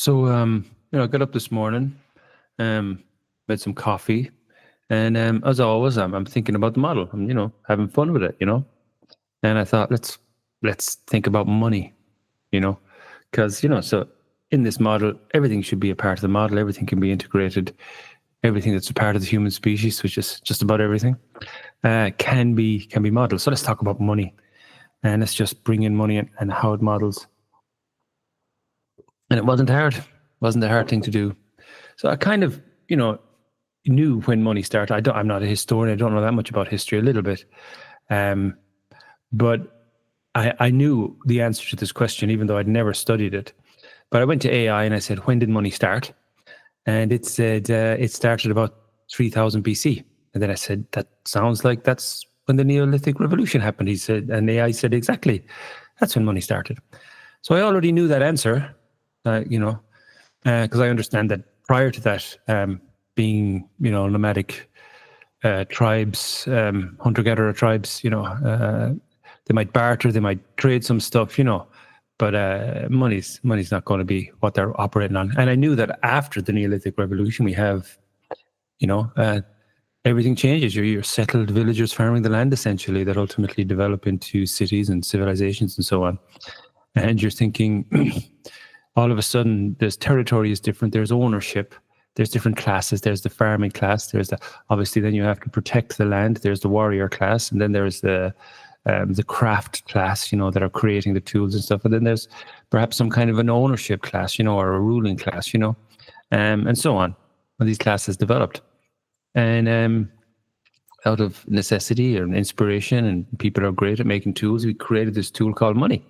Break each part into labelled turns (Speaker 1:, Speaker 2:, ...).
Speaker 1: So, I got up this morning, um, made some coffee, and as always, I'm thinking about the model. I'm, having fun with it. And I thought, let's think about money, you know, because so in this model, everything should be a part of the model. Everything can be integrated. Everything that's a part of the human species, which is just about everything, can be modeled. So let's talk about money, and let's just bring in money and how it models. And it wasn't hard. It wasn't a hard thing to do. So I kind of, knew when money started. I'm not a historian. I don't know that much about history. A little bit, but I knew the answer to this question, even though I'd never studied it. But I went to AI and I said, "When did money start?" And it said it started about 3000 BC. And then I said, "That sounds like that's when the Neolithic Revolution happened." He said, and AI said, "Exactly, that's when money started." So I already knew that answer, because I understand that prior to that, being nomadic tribes, hunter-gatherer tribes, they might barter, they might trade some stuff, but money's not going to be what they're operating on. And I knew that after the Neolithic Revolution, we have, everything changes. You're settled villagers farming the land, essentially, that ultimately develop into cities and civilizations and so on. And you're thinking, all of a sudden, there's territory is different. There's ownership. There's different classes. There's the farming class. Obviously, then you have to protect the land. There's the warrior class, and then there's the craft class, that are creating the tools and stuff. And then there's perhaps some kind of an ownership class, or a ruling class, and so on. When these classes developed, and out of necessity or inspiration, and people are great at making tools, we created this tool called money.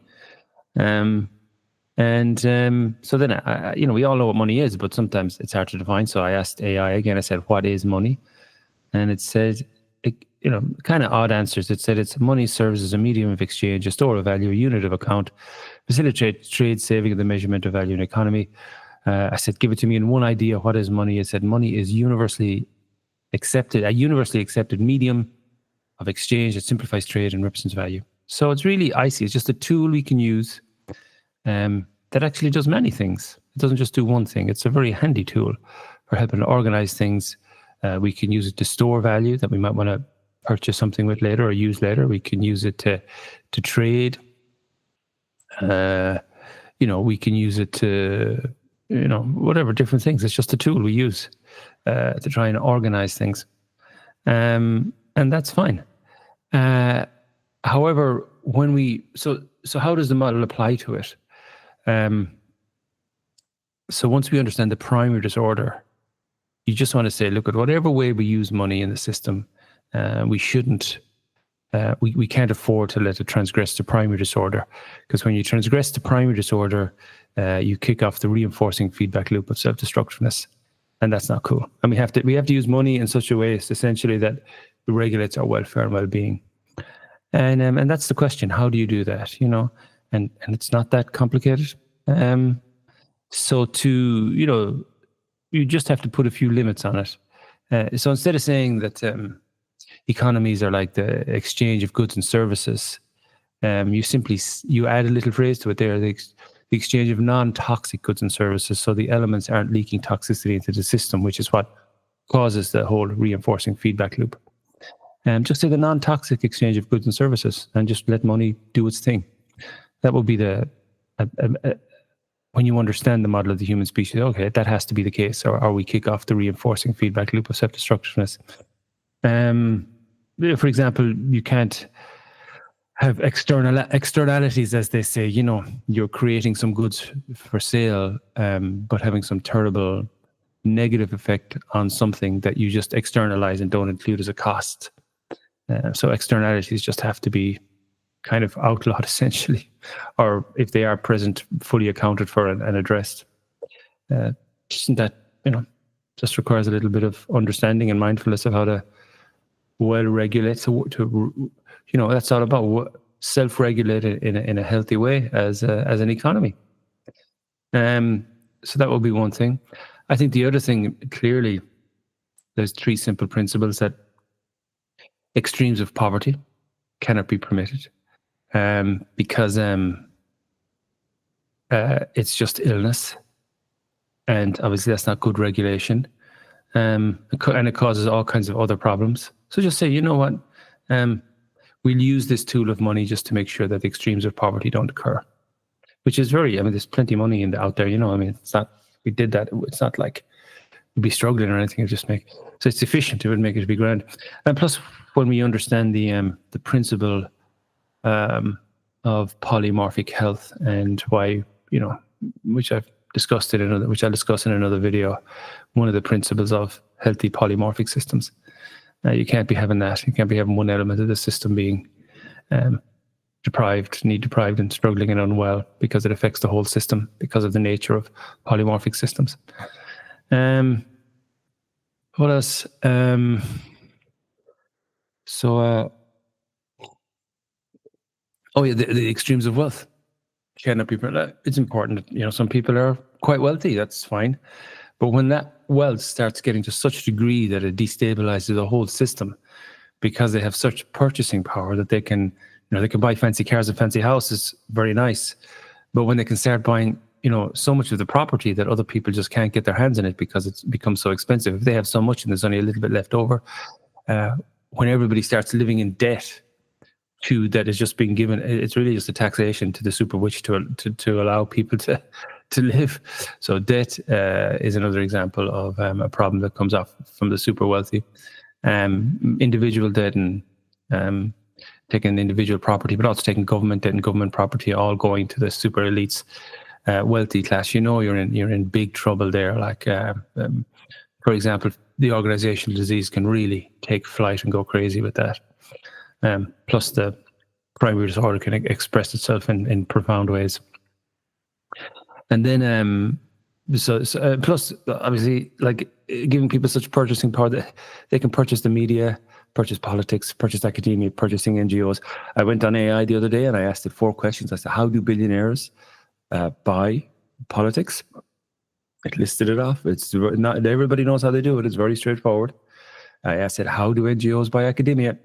Speaker 1: So then, we all know what money is, but sometimes it's hard to define. So I asked AI again, I said, "What is money?" And it said, kind of odd answers. It said it's money serves as a medium of exchange, a store of value, a unit of account, facilitates trade, saving, and the measurement of value in economy. I said, "Give it to me in one idea. What is money?" It said, "Money is a universally accepted medium of exchange that simplifies trade and represents value." So it's really icy. It's just a tool we can use that actually does many things. It doesn't just do one thing. It's a very handy tool for helping to organize things. We can use it to store value that we might want to purchase something with later or use later. We can use it to trade. We can use it to, whatever, different things. It's just a tool we use to try and organize things. And that's fine. However, so how does the model apply to it? So once we understand the primary disorder, you just want to say, look, at whatever way we use money in the system, we shouldn't, we can't afford to let it transgress the primary disorder, because when you transgress the primary disorder, you kick off the reinforcing feedback loop of self-destructiveness, and that's not cool. And we have to use money in such a way, essentially, that it regulates our welfare and well-being. And that's the question: how do you do that? And it's not that complicated. So you just have to put a few limits on it. So instead of saying that economies are like the exchange of goods and services, you add a little phrase to it there: the exchange of non-toxic goods and services. So the elements aren't leaking toxicity into the system, which is what causes the whole reinforcing feedback loop. Just say the non-toxic exchange of goods and services, and just let money do its thing. That will be when you understand the model of the human species, okay, that has to be the case, or we kick off the reinforcing feedback loop of self-destructiveness. For example, you can't have externalities, as they say. You're creating some goods for sale, but having some terrible negative effect on something that you just externalize and don't include as a cost. So externalities just have to be kind of outlawed, essentially, or if they are present, fully accounted for and addressed. Isn't that, just requires a little bit of understanding and mindfulness of how to well regulate. So that's all about self-regulate in a healthy way as an economy. So that will be one thing. I think the other thing, clearly, there's three simple principles: that extremes of poverty cannot be permitted, because it's just illness. and obviously that's not good regulation, and it causes all kinds of other problems. So just say, you know what, we'll use this tool of money just to make sure that the extremes of poverty don't occur, which is there's plenty of money out there, it's not, we did that, it's not like we'd be struggling or anything, so it's efficient, it would make it to be grand. And plus, when we understand the principle of polymorphic health, and why, which I'll discuss in another video, one of the principles of healthy polymorphic systems. You can't be having that. You can't be having one element of the system being need deprived and struggling and unwell, because it affects the whole system because of the nature of polymorphic systems. What else? The extremes of wealth cannot be. It's important that, some people are quite wealthy. That's fine, but when that wealth starts getting to such a degree that it destabilizes the whole system, because they have such purchasing power that they can, they can buy fancy cars and fancy houses, very nice, but when they can start buying, so much of the property that other people just can't get their hands on it because it's become so expensive. If they have so much and there's only a little bit left over, when everybody starts living in debt that is just being given, it's really just a taxation to the super rich to allow people to live. So debt is another example of a problem that comes off from the super wealthy. Individual debt, and taking individual property, but also taking government debt and government property, all going to the super elites, wealthy class. You're in big trouble there. Like, for example, the organizational disease can really take flight and go crazy with that. Plus, the primary disorder can express itself in profound ways. And then, plus, obviously, like, giving people such purchasing power that they can purchase the media, purchase politics, purchase academia, purchasing NGOs. I went on AI the other day and I asked it 4 questions. I said, how do billionaires buy politics? It listed it off. It's not everybody knows how they do it. It's very straightforward. I asked it, how do NGOs buy academia?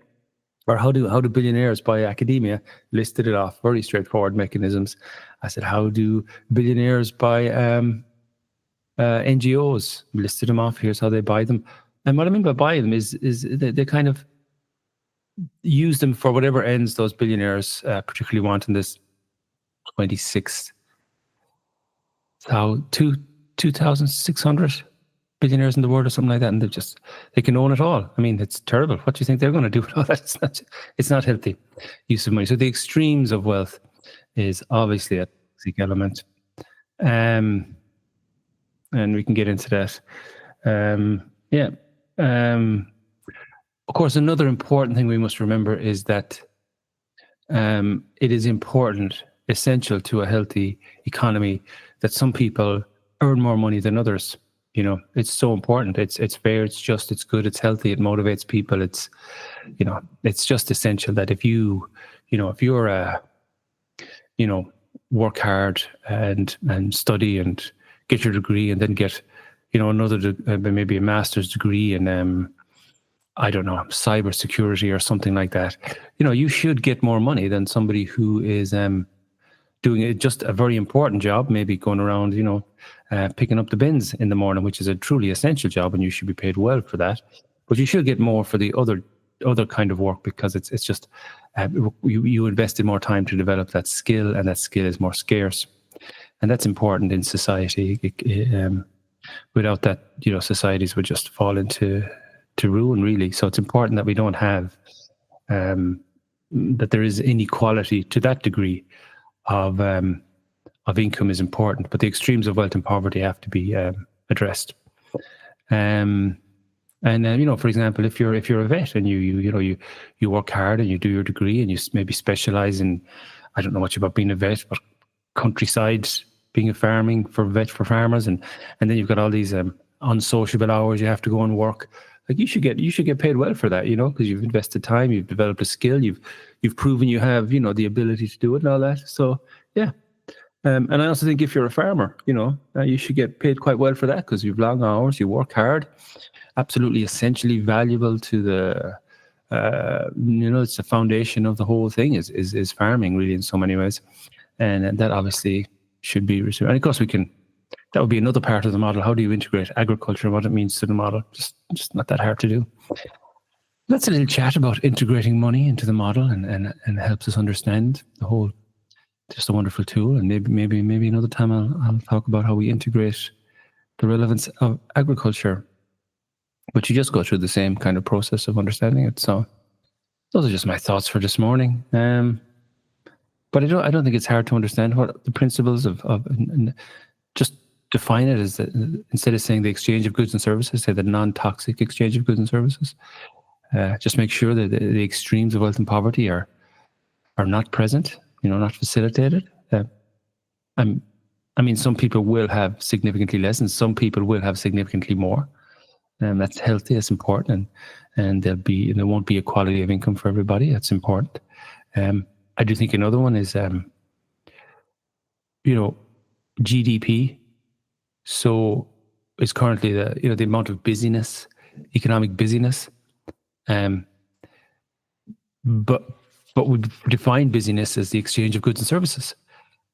Speaker 1: Or how do billionaires buy academia? Listed it off. Very straightforward mechanisms. I said, how do billionaires buy NGOs? Listed them off. Here's how they buy them. And what I mean by buy them is they kind of use them for whatever ends those billionaires particularly want in this 2,600 billionaires in the world or something like that, and they can own it all. I mean, it's terrible. What do you think they're going to do with all that? It's not healthy use of money. So the extremes of wealth is obviously a toxic element, and we can get into that. Of course, another important thing we must remember is that it is essential to a healthy economy that some people earn more money than others. It's so important. It's fair, it's just, it's good, it's healthy, it motivates people. It's just essential that if you're work hard and study and get your degree, and then get another maybe a master's degree in I don't know, cybersecurity or something like that, you should get more money than somebody who is doing just a very important job, maybe going around, picking up the bins in the morning, which is a truly essential job, and you should be paid well for that. But you should get more for the other kind of work, because it's just you invested more time to develop that skill, and that skill is more scarce, and that's important in society. Without that, societies would just fall into ruin, really. So it's important that we don't have that there is inequality to that degree of income is important, but the extremes of wealth and poverty have to be addressed. For example, if you're a vet and you work hard and you do your degree and you maybe specialize in, I don't know much about being a vet, but countryside, being a farming for farmers, and then you've got all these unsociable hours you have to go and work. Like, you should get paid well for that, because you've invested time, you've developed a skill, you've proven you have, the ability to do it and all that. So yeah. And I also think if you're a farmer, you should get paid quite well for that, because you've long hours, you work hard, absolutely essentially valuable to the, it's the foundation of the whole thing is farming, really, in so many ways. And that obviously should be reserved. And of course we can that would be another part of the model. How do you integrate agriculture and what it means to the model? Just not that hard to do. That's a little chat about integrating money into the model, and helps us understand the whole. Just a wonderful tool, and maybe another time I'll talk about how we integrate the relevance of agriculture. But you just go through the same kind of process of understanding it. So those are just my thoughts for this morning. But I don't think it's hard to understand what the principles of just define it as instead of saying the exchange of goods and services, say the non-toxic exchange of goods and services. Just make sure that the extremes of wealth and poverty are not present, not facilitated. I mean, some people will have significantly less, and some people will have significantly more. And that's healthy, that's important, and there won't be equality of income for everybody. That's important. I do think another one is, GDP. So it's currently the amount of busyness, economic busyness. But we define busyness as the exchange of goods and services.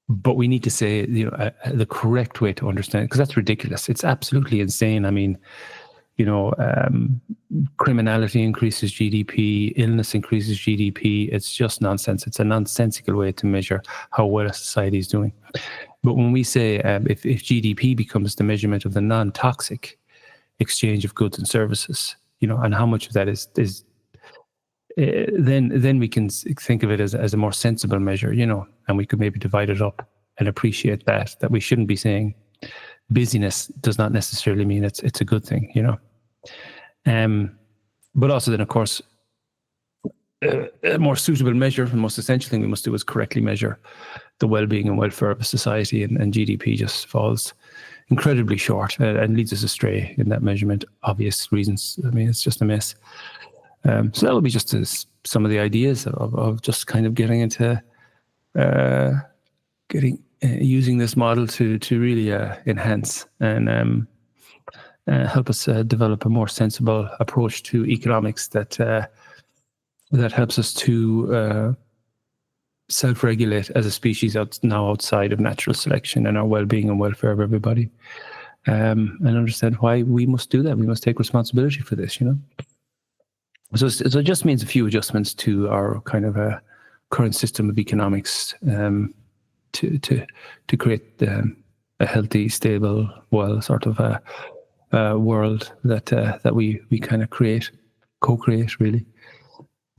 Speaker 1: But we need to say, the correct way to understand it, because that's ridiculous. It's absolutely insane. I mean, criminality increases GDP, illness increases GDP. It's just nonsense. It's a nonsensical way to measure how well a society is doing. But when we say if GDP becomes the measurement of the non-toxic exchange of goods and services, and how much of that is then we can think of it as a more sensible measure, and we could maybe divide it up and appreciate that we shouldn't be saying busyness does not necessarily mean it's a good thing, But also then, of course, a more suitable measure, the most essential thing we must do is correctly measure the well-being and welfare of a society, and GDP just falls incredibly short and leads us astray in that measurement. Obvious reasons. I mean, it's just a mess. So that will be just some of the ideas of just kind of getting into using this model to really enhance and help us develop a more sensible approach to economics that helps us to self-regulate as a species outside of natural selection and our well-being and welfare of everybody, and understand why we must do that. We must take responsibility for this, So it just means a few adjustments to our kind of current system of economics to create a healthy, stable, sort of world that we kind of co-create really.